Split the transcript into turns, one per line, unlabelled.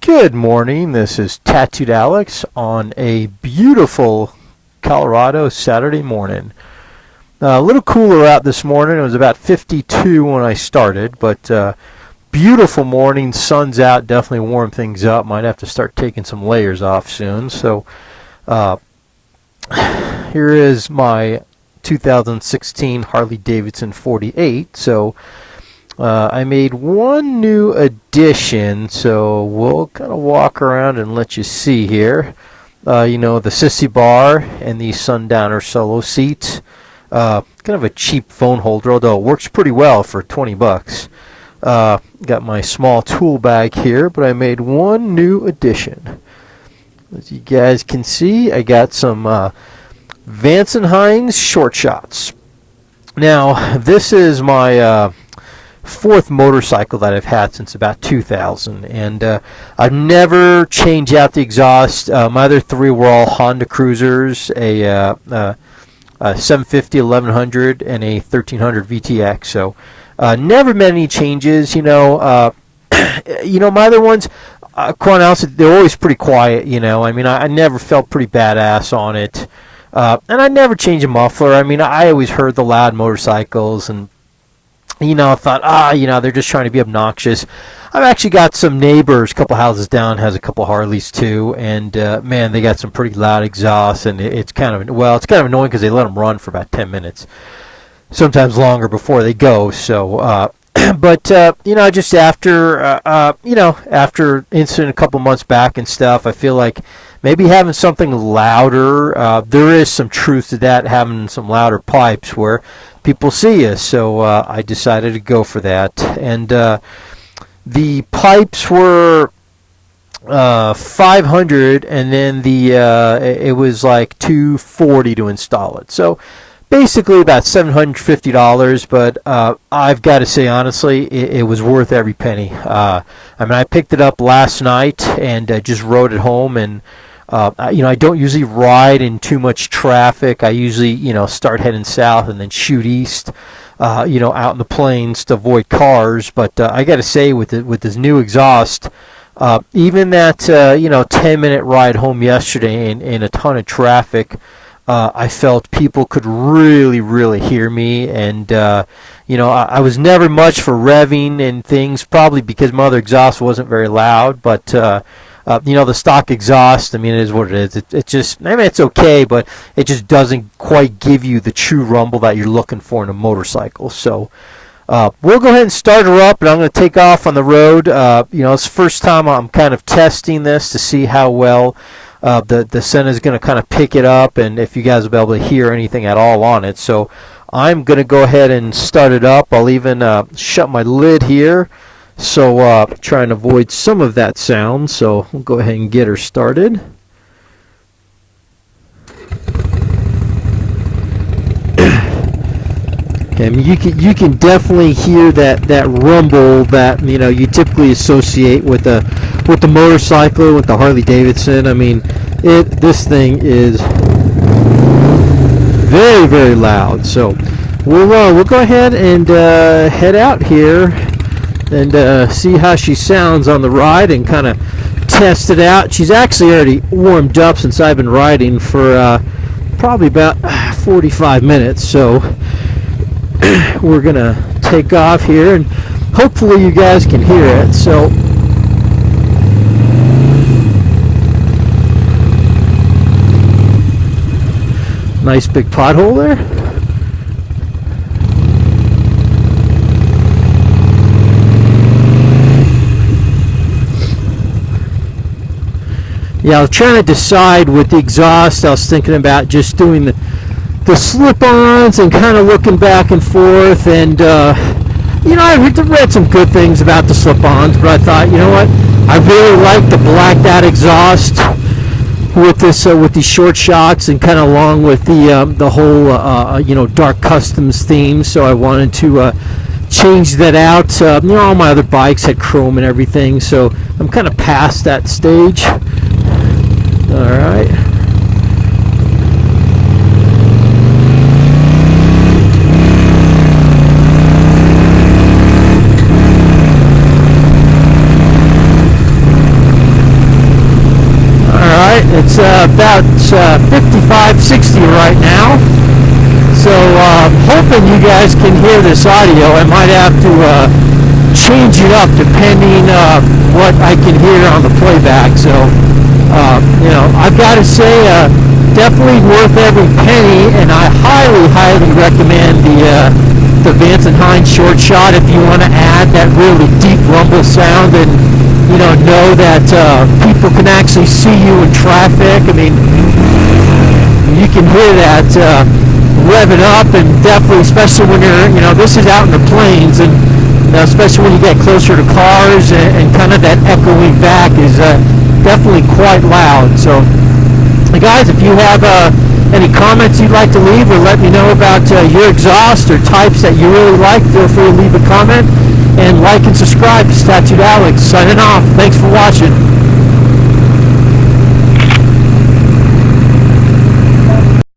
Good morning. This is Tattooed Alex on a beautiful Colorado Saturday morning. A little cooler out this morning. It was about 52 when I started, but beautiful morning. Sun's out. Definitely warm things up. Might have to start taking some layers off soon. So here is my 2016 Harley Davidson 48. So I made one new addition, so we'll kind of walk around and let you see here. The sissy bar and the Sundowner solo seat. Kind of a cheap phone holder, although it works pretty well for 20 bucks. Got my small tool bag here, but I made one new addition. As you guys can see, I got some Vance and Hines short shots. Now, this is my fourth motorcycle that I've had since about 2000, and I've never changed out the exhaust. My other three were all Honda Cruisers, a 750 1100 and a 1300 VTX. So never made any changes. My other ones, quite honestly, they're always pretty quiet. I never felt pretty badass on it, and I never changed a muffler. I always heard the loud motorcycles and I thought, they're just trying to be obnoxious. I've actually got some neighbors, a couple houses down, has a couple Harleys too, and man, they got some pretty loud exhausts, and it's kind of annoying because they let them run for about 10 minutes, sometimes longer before they go. So, but just after incident a couple months back and stuff, I feel like maybe having something louder. There is some truth to that, having some louder pipes where people see you. So I decided to go for that, and the pipes were 500, and then it was like $240 to install it. So basically about $750, but I've got to say honestly, it was worth every penny. I picked it up last night and just rode it home, and I don't usually ride in too much traffic. I usually start heading south and then shoot east, out in the plains to avoid cars. But I got to say, with this new exhaust, even that 10-minute ride home yesterday in a ton of traffic, I felt people could really, really hear me, and I was never much for revving and things, probably because my other exhaust wasn't very loud, but the stock exhaust, it is what it is. It just, it's okay, but it just doesn't quite give you the true rumble that you're looking for in a motorcycle. So we'll go ahead and start her up, and I'm going to take off on the road. It's the first time I'm kind of testing this to see how well the Senna is going to kind of pick it up, and if you guys will be able to hear anything at all on it. So I'm going to go ahead and start it up. I'll even shut my lid here, so try and avoid some of that sound. So we'll go ahead and get her started. You can definitely hear that rumble that you typically associate with the motorcycle, with the Harley Davidson. This thing is very, very loud. So we'll go ahead and head out here and see how she sounds on the ride and kind of test it out. She's actually already warmed up since I've been riding for probably about 45 minutes. So we're gonna take off here, and hopefully you guys can hear it. So nice big pothole there. Yeah, I was trying to decide with the exhaust. I was thinking about just doing the slip-ons and kind of looking back and forth, and I read some good things about the slip-ons, but I thought, what, I really like the blacked out exhaust with these short shots, and kind of along with the whole dark customs theme. So I wanted to change that out. All my other bikes had chrome and everything, so I'm kind of past that stage. All right. It's about 55, 60 right now. So hoping you guys can hear this audio. I might have to change it up depending what I can hear on the playback. So I've got to say definitely worth every penny, and I highly recommend the Vance and Hines short shot if you want to add that really deep rumble sound and know that people can actually see you in traffic. I mean, you can hear that revving up, and definitely, especially when you're, this is out in the plains, and especially when you get closer to cars, and kind of that echoing back is definitely quite loud. So, guys, if you have any comments you'd like to leave, or let me know about your exhaust or types that you really like, feel free to leave a comment. And like and subscribe. This is Tattooed Alex signing off. Thanks for watching.